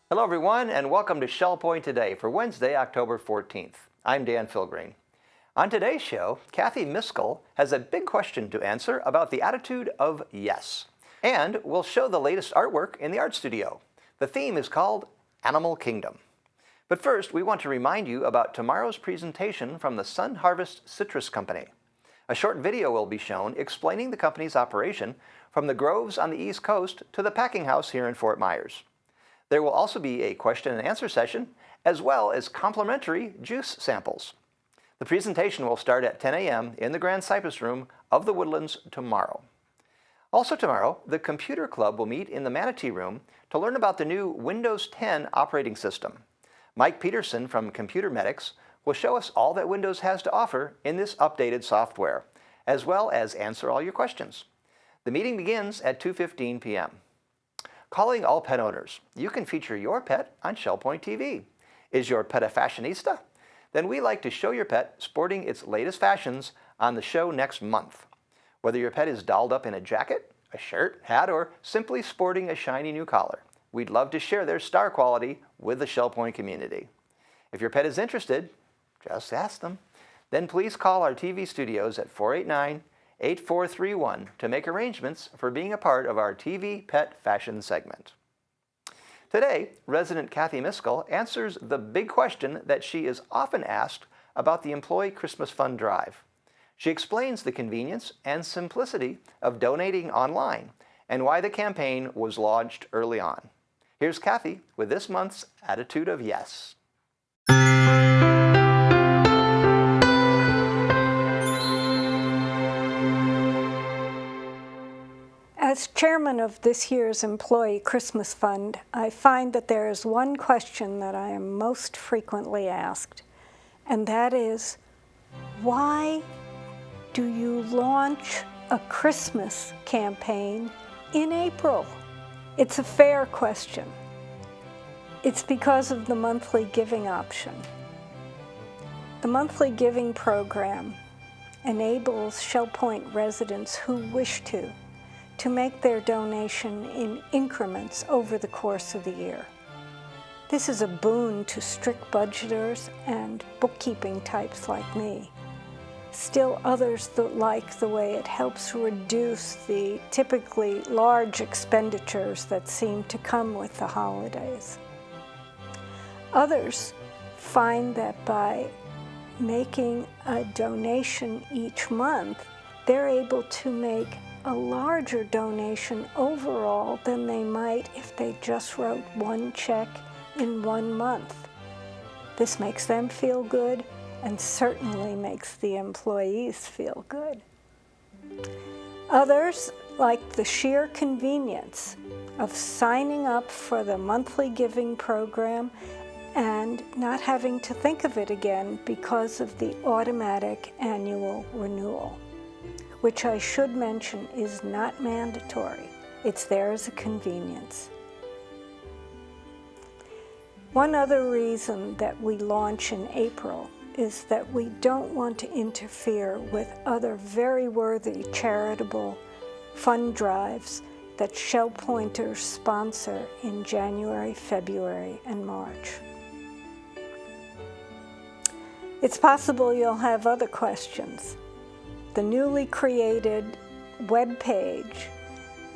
Hello everyone, and welcome to Shell Point Today for Wednesday, October 14th. I'm Dan Filgreen. On today's show, Cathy Miskell has a big question to answer about the attitude of yes. And we'll show the latest artwork in the art studio. The theme is called Animal Kingdom. But first, we want to remind you about tomorrow's presentation from the Sun Harvest Citrus Company. A short video will be shown explaining the company's operation from the groves on the East Coast to the packing house here in Fort Myers. There will also be a question and answer session, as well as complimentary juice samples. The presentation will start at 10 a.m. in the Grand Cypress Room of the Woodlands tomorrow. Also tomorrow, the Computer Club will meet in the Manatee Room to learn about the new Windows 10 operating system. Mike Peterson from Computer Medics will show us all that Windows has to offer in this updated software, as well as answer all your questions. The meeting begins at 2:15 p.m. Calling all pet owners, you can feature your pet on Shell Point TV. Is your pet a fashionista? Then we like to show your pet sporting its latest fashions on the show next month. Whether your pet is dolled up in a jacket, a shirt, hat, or simply sporting a shiny new collar, we'd love to share their star quality with the Shell Point community. If your pet is interested, just ask them. Then please call our TV studios at 489-8431 to make arrangements for being a part of our TV Pet Fashion segment. Today, resident Cathy Miskell answers the big question that she is often asked about the Employee Christmas Fund Drive. She explains the convenience and simplicity of donating online and why the campaign was launched early on. Here's Cathy with this month's attitude of yes. As chairman of this year's Employee Christmas Fund, I find that there is one question that I am most frequently asked, and that is, why do you launch a Christmas campaign in April? It's a fair question. It's because of the monthly giving option. The monthly giving program enables Shell Point residents who wish to make their donation in increments over the course of the year. This is a boon to strict budgeters and bookkeeping types like me. Still others that like the way it helps reduce the typically large expenditures that seem to come with the holidays. Others find that by making a donation each month, they're able to make a larger donation overall than they might if they just wrote one check in 1 month. This makes them feel good and certainly makes the employees feel good. Others like the sheer convenience of signing up for the monthly giving program and not having to think of it again because of the automatic annual renewal, which I should mention is not mandatory. It's there as a convenience. One other reason that we launch in April is that we don't want to interfere with other very worthy charitable fund drives that Shell Pointers sponsor in January, February, and March. It's possible you'll have other questions. The newly created web page,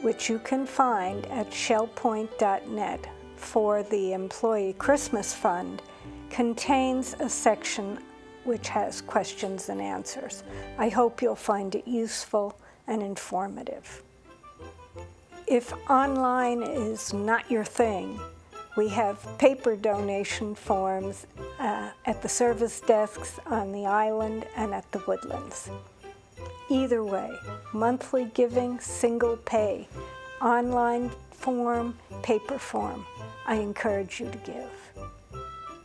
which you can find at shellpoint.net for the Employee Christmas Fund, contains a section which has questions and answers. I hope you'll find it useful and informative. If online is not your thing, we have paper donation forms at the service desks on the island and at the Woodlands. Either way, monthly giving, single pay, online form, paper form, I encourage you to give.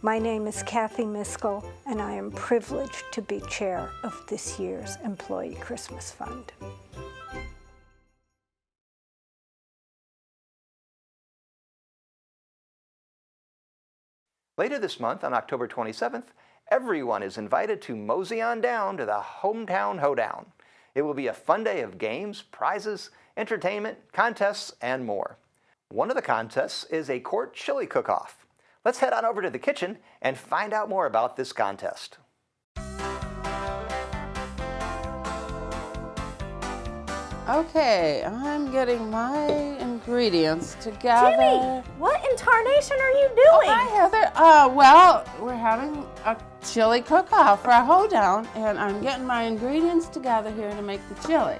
My name is Cathy Miskell, and I am privileged to be chair of this year's Employee Christmas Fund. Later this month, on October 27th, everyone is invited to mosey on down to the Hometown Hoedown. It will be a fun day of games, prizes, entertainment, contests, and more. One of the contests is a quart chili cook-off. Let's head on over to the kitchen and find out more about this contest. Okay, I'm getting my ingredients together. Ginny, what in tarnation are you Oh, doing? hi, Heather. Well, we're having a chili cook-off for a hoedown, and I'm getting my ingredients together here to make the chili.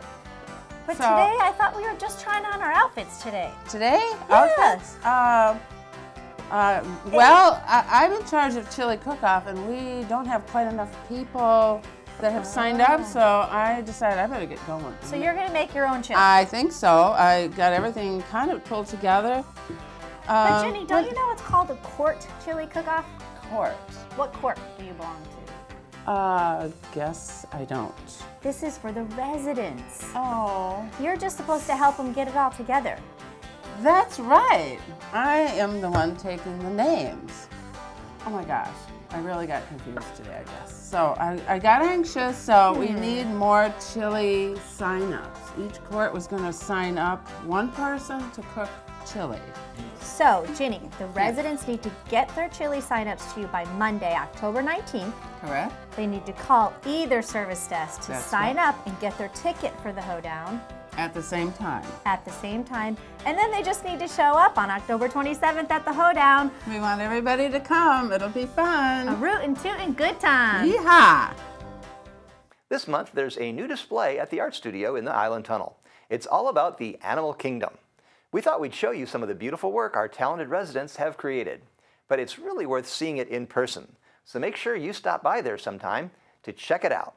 But So- today, I thought we were just trying on our outfits today. Today? Yes. Okay. Well, I'm in charge of chili cook-off, and we don't have quite enough people that have signed up, so I decided I better get going. So you're going to make your own chili. I think so. I got everything kind of pulled together. But Ginny, don't you know it's called a quart chili cook-off? Quart. What quart do you belong to? Guess I don't. This is for the residents. Oh, You're just supposed to help them get it all together. that's right. I am the one taking the names. Oh my gosh, I really got confused today, I guess. So I got anxious, so we need more chili sign-ups. Each court was going to sign up one person to cook chili. So, Ginny, the residents need to get their chili sign-ups to you by Monday, October 19th. Correct? They need to call either service desk to That's sign right. up and get their ticket for the hoedown At the same time. at the same time. And then they just need to show up on October 27th at the hoedown. We want everybody to come. It'll be A fun. rootin' tootin' good time. Yeehaw! This month, there's a new display at the Art Studio in the Island Tunnel. It's all about the animal kingdom. We thought we'd show you some of the beautiful work our talented residents have created, but it's really worth seeing it in person. So make sure you stop by there sometime to check it out.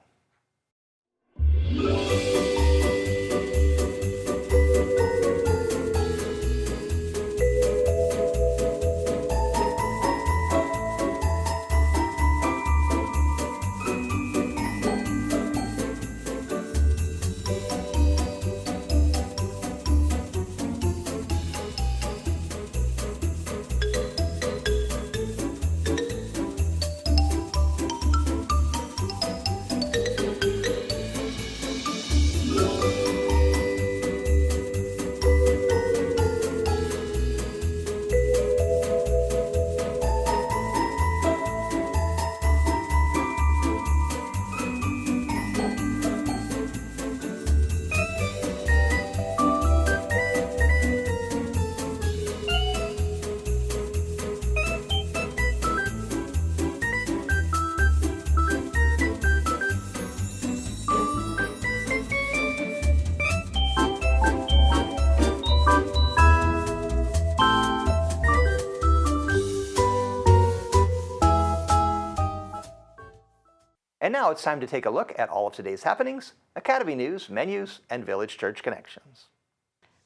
And now it's time to take a look at all of today's happenings, Academy news, menus, and Village Church connections.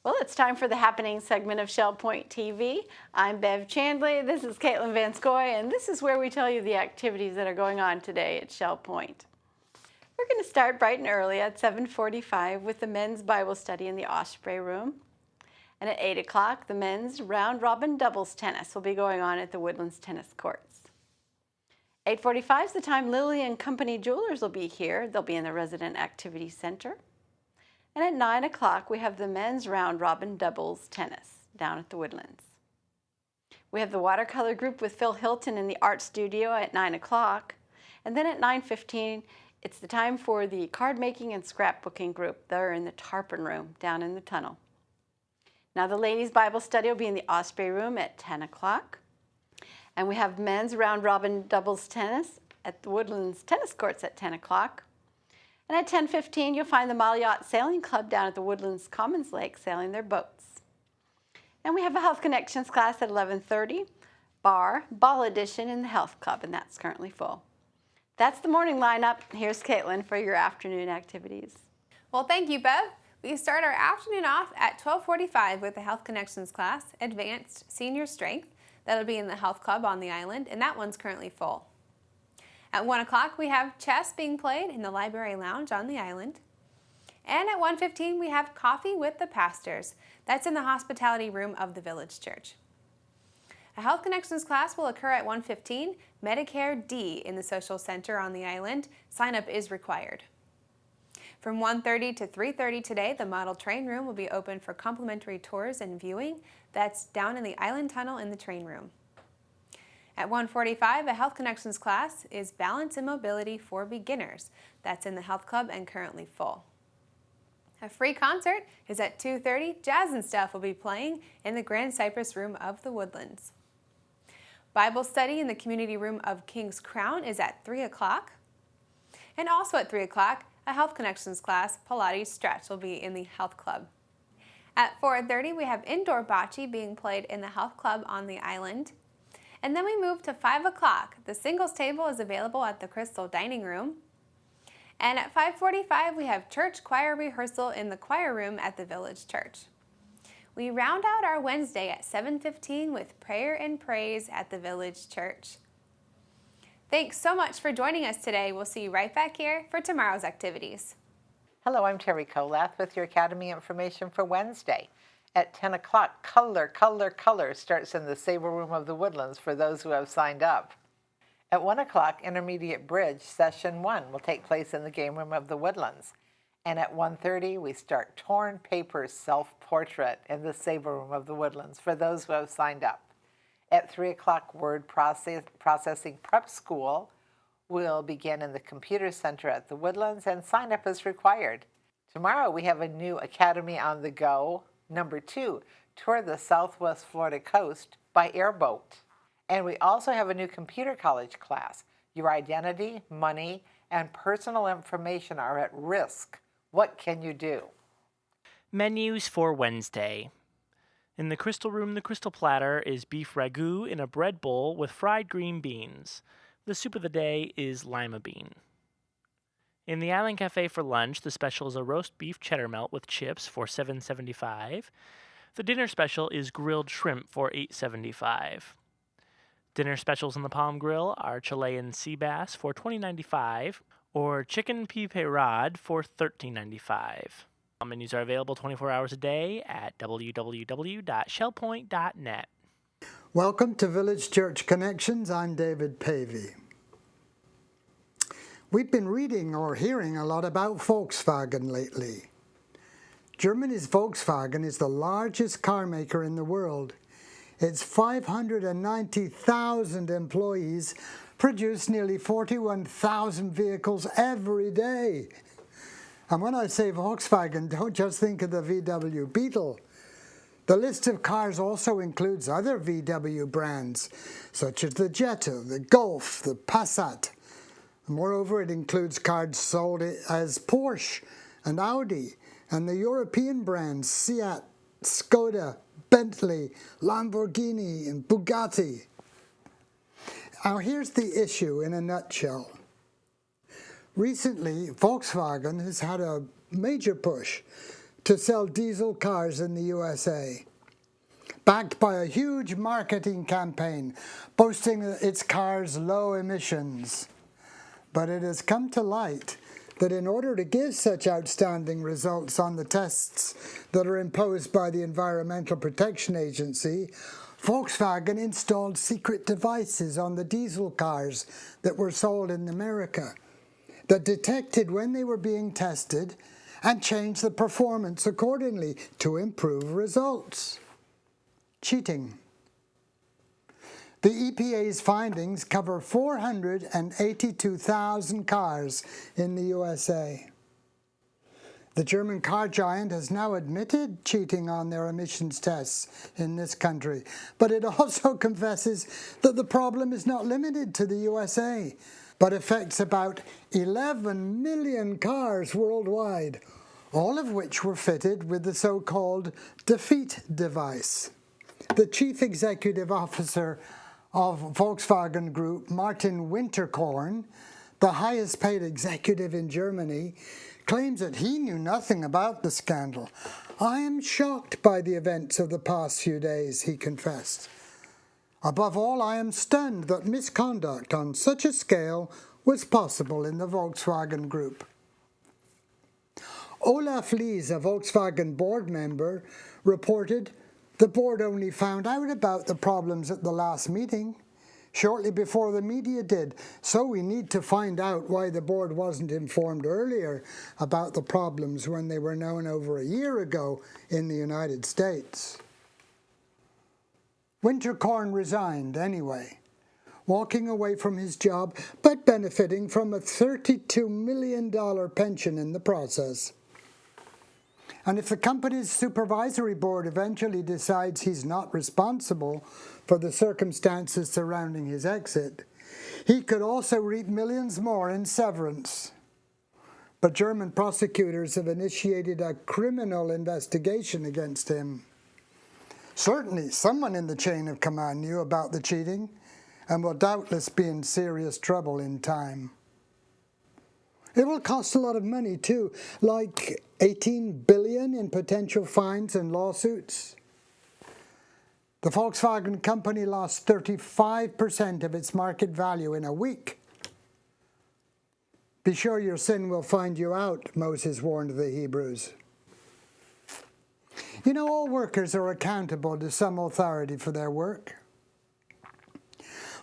Well, it's time for the happening segment of Shell Point TV. I'm Bev Chandley, this is Caitlin Vanscoy, and this is where we tell you the activities that are going on today at Shell Point. We're going to start bright and early at 7:45 with the men's Bible study in the Osprey Room. And at 8 o'clock, the men's round robin doubles tennis will be going on at the Woodlands Tennis Courts. 8:45 is the time Lilly and Company Jewelers will be here. They'll be in the Resident Activity Center. And at 9 o'clock, we have the men's round robin doubles tennis down at the Woodlands. We have the watercolor group with Phil Hilton in the art studio at 9 o'clock. And then at 9:15, it's the time for the card making and scrapbooking group. They're in the Tarpon Room down in the tunnel. Now the ladies' Bible study will be in the Osprey Room at 10 o'clock. And we have men's round robin doubles tennis at the Woodlands Tennis Courts at 10 o'clock. And at 10:15, you'll find the Mile Yacht Sailing Club down at the Woodlands Commons Lake sailing their boats. And we have a Health Connections class at 11:30, ball edition in the Health Club, and that's currently full. That's the morning lineup. Here's Caitlin for your afternoon activities. Well, thank you, Bev. We start our afternoon off at 12:45 with the Health Connections class, Advanced Senior Strength. That'll be in the Health Club on the island, and that one's currently full. At 1 o'clock, we have chess being played in the Library Lounge on the island. And at 1:15, we have Coffee with the Pastors. That's in the Hospitality Room of the Village Church. A Health Connections class will occur at 1:15, Medicare D in the Social Center on the island. Sign up is required. From 1:30 to 3:30 today, the model train room will be open for complimentary tours and viewing. That's down in the Island Tunnel in the train room. At 1:45, a Health Connections class is Balance and Mobility for Beginners. That's in the Health Club and currently full. A free concert is at 2:30. Jazz and Stuff will be playing in the Grand Cypress Room of the Woodlands. Bible study in the community room of King's Crown is at 3 o'clock. And also at 3 o'clock, a Health Connections class, Pilates Stretch, will be in the Health Club. At 4:30, we have indoor bocce being played in the Health Club on the island. And then we move to 5 o'clock. The singles table is available at the Crystal Dining Room. And at 5:45, we have church choir rehearsal in the choir room at the Village Church. We round out our Wednesday at 7:15 with prayer and praise at the Village Church. Thanks so much for joining us today. We'll see you right back here for tomorrow's activities. Hello, I'm Terry Kolath with your Academy information for Wednesday. At 10 o'clock, Color starts in the Sabre Room of the Woodlands for those who have signed up. At 1 o'clock, Intermediate Bridge Session 1 will take place in the Game Room of the Woodlands. And at 1:30, we start Torn Paper Self-Portrait in the Sabre Room of the Woodlands for those who have signed up. At 3 o'clock, Word Processing Prep School will begin in the Computer Center at the Woodlands, and sign-up is required. Tomorrow, we have a new Academy on the Go, number 2, Tour the Southwest Florida Coast by airboat. And we also have a new computer college class. Your identity, money, and personal information are at risk. What can you do? Menus for Wednesday. In the Crystal Room, the Crystal Platter is beef ragout in a bread bowl with fried green beans. The soup of the day is lima bean. In the Island Cafe for lunch, the special is a roast beef cheddar melt with chips for $7.75. The dinner special is grilled shrimp for $8.75. Dinner specials on the Palm Grill are Chilean sea bass for $20.95 or chicken pipe rod for $13.95. Menus are available 24 hours a day at www.shellpoint.net. Welcome to Village Church Connections. I'm David Pavey. We've been reading or hearing a lot about Volkswagen lately. Germany's Volkswagen is the largest car maker in the world. Its 590,000 employees produce nearly 41,000 vehicles every day. And when I say Volkswagen, don't just think of the VW Beetle. The list of cars also includes other VW brands, such as the Jetta, the Golf, the Passat. Moreover, it includes cars sold as Porsche and Audi, and the European brands Seat, Skoda, Bentley, Lamborghini, and Bugatti. Now here's the issue in a nutshell. Recently, Volkswagen has had a major push to sell diesel cars in the USA, backed by a huge marketing campaign boasting its cars' low emissions. But it has come to light that in order to give such outstanding results on the tests that are imposed by the Environmental Protection Agency, Volkswagen installed secret devices on the diesel cars that were sold in America that detected when they were being tested and changed the performance accordingly to improve results. Cheating. The EPA's findings cover 482,000 cars in the USA. The German car giant has now admitted cheating on their emissions tests in this country, but it also confesses that the problem is not limited to the USA, but affects about 11 million cars worldwide, all of which were fitted with the so-called defeat device. The chief executive officer of Volkswagen Group, Martin Winterkorn, the highest paid executive in Germany, claims that he knew nothing about the scandal. "I am shocked by the events of the past few days," he confessed. "Above all, I am stunned that misconduct on such a scale was possible in the Volkswagen Group." Olaf Lies, a Volkswagen board member, reported the board only found out about the problems at the last meeting. shortly before the media did. So we need to find out why the board wasn't informed earlier about the problems when they were known over a year ago in the United States. Winterkorn resigned anyway, walking away from his job, but benefiting from a $32 million pension in the process. And if the company's supervisory board eventually decides he's not responsible for the circumstances surrounding his exit, he could also reap millions more in severance. But German prosecutors have initiated a criminal investigation against him. Certainly, someone in the chain of command knew about the cheating and will doubtless be in serious trouble in time. It will cost a lot of money too, like $18 billion in potential fines and lawsuits. The Volkswagen company lost 35% of its market value in a week. Be sure your sin will find you out, Moses warned the Hebrews. You know, all workers are accountable to some authority for their work.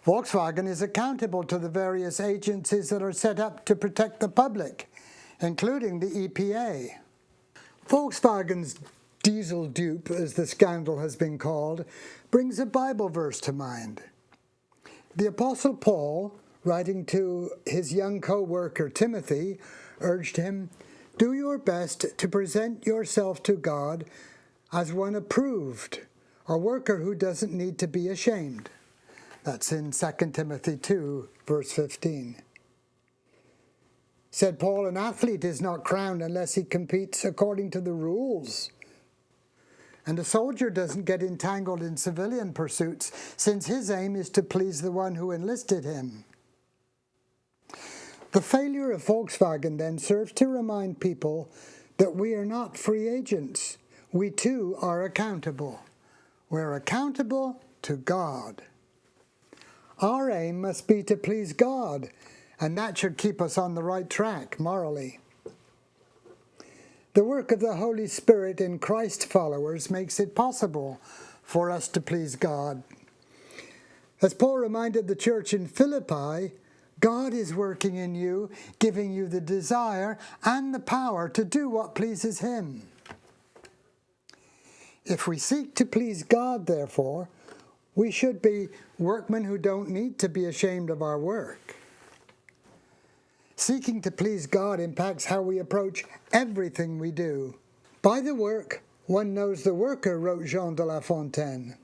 Volkswagen is accountable to the various agencies that are set up to protect the public, including the EPA. Volkswagen's diesel dupe, as the scandal has been called, brings a Bible verse to mind. The Apostle Paul, writing to his young co-worker Timothy, urged him, "Do your best to present yourself to God as one approved, a worker who doesn't need to be ashamed." That's in 2 Timothy 2, verse 15. Said Paul, an athlete is not crowned unless he competes according to the rules. And a soldier doesn't get entangled in civilian pursuits, since his aim is to please the one who enlisted him. The failure of Volkswagen then serves to remind people that we are not free agents. We too are accountable. We're accountable to God. Our aim must be to please God, and that should keep us on the right track morally. The work of the Holy Spirit in Christ followers makes it possible for us to please God. As Paul reminded the church in Philippi, God is working in you, giving you the desire and the power to do what pleases Him. If we seek to please God, therefore, we should be workmen who don't need to be ashamed of our work. Seeking to please God impacts how we approach everything we do. By the work, one knows the worker, wrote Jean de La Fontaine.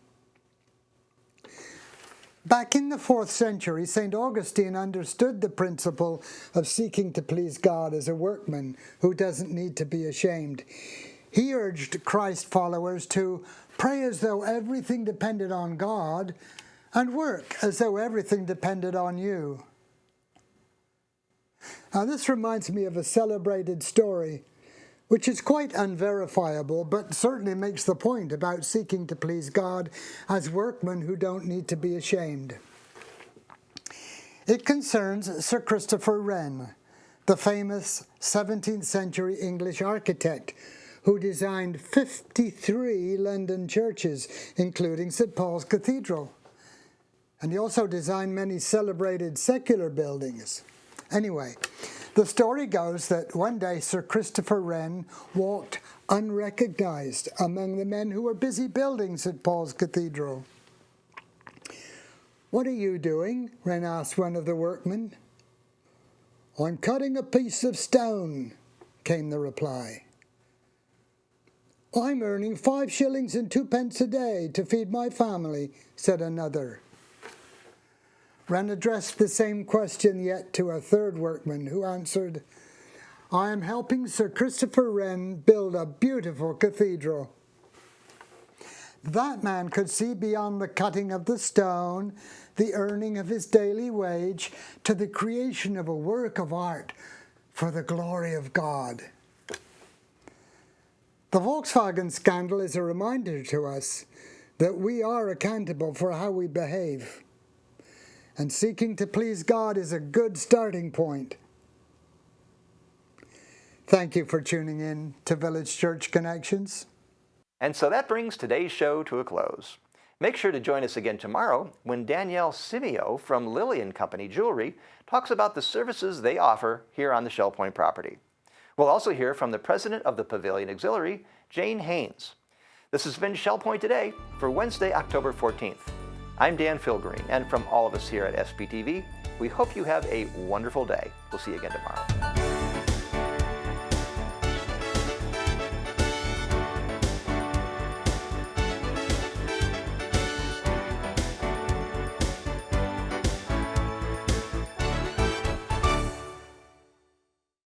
Back in the 4th century, St. Augustine understood the principle of seeking to please God as a workman who doesn't need to be ashamed. He urged Christ followers to pray as though everything depended on God and work as though everything depended on you. Now, this reminds me of a celebrated story, which is quite unverifiable, but certainly makes the point about seeking to please God as workmen who don't need to be ashamed. It concerns Sir Christopher Wren, the famous 17th century English architect who designed 53 London churches, including St. Paul's Cathedral. And he also designed many celebrated secular buildings. Anyway, the story goes that one day Sir Christopher Wren walked unrecognized among the men who were busy building St. Paul's Cathedral. "What are you doing?" Wren asked one of the workmen. "I'm cutting a piece of stone," came the reply. "I'm earning 5 shillings and 2 pence a day to feed my family," said another. Wren addressed the same question yet to a third workman, who answered, "I am helping Sir Christopher Wren build a beautiful cathedral." That man could see beyond the cutting of the stone, the earning of his daily wage, to the creation of a work of art for the glory of God. The Volkswagen scandal is a reminder to us that we are accountable for how we behave. And seeking to please God is a good starting point. Thank you for tuning in to Village Church Connections. And so that brings today's show to a close. Make sure to join us again tomorrow when Danielle Simeo from Lilly & Company Jewelry talks about the services they offer here on the Shell Point property. We'll also hear from the president of the Pavilion Auxiliary, Jane Haynes. This has been Shell Point Today for Wednesday, October 14th. I'm Dan Filgreen, and from all of us here at SPTV, we hope you have a wonderful day. We'll see you again tomorrow.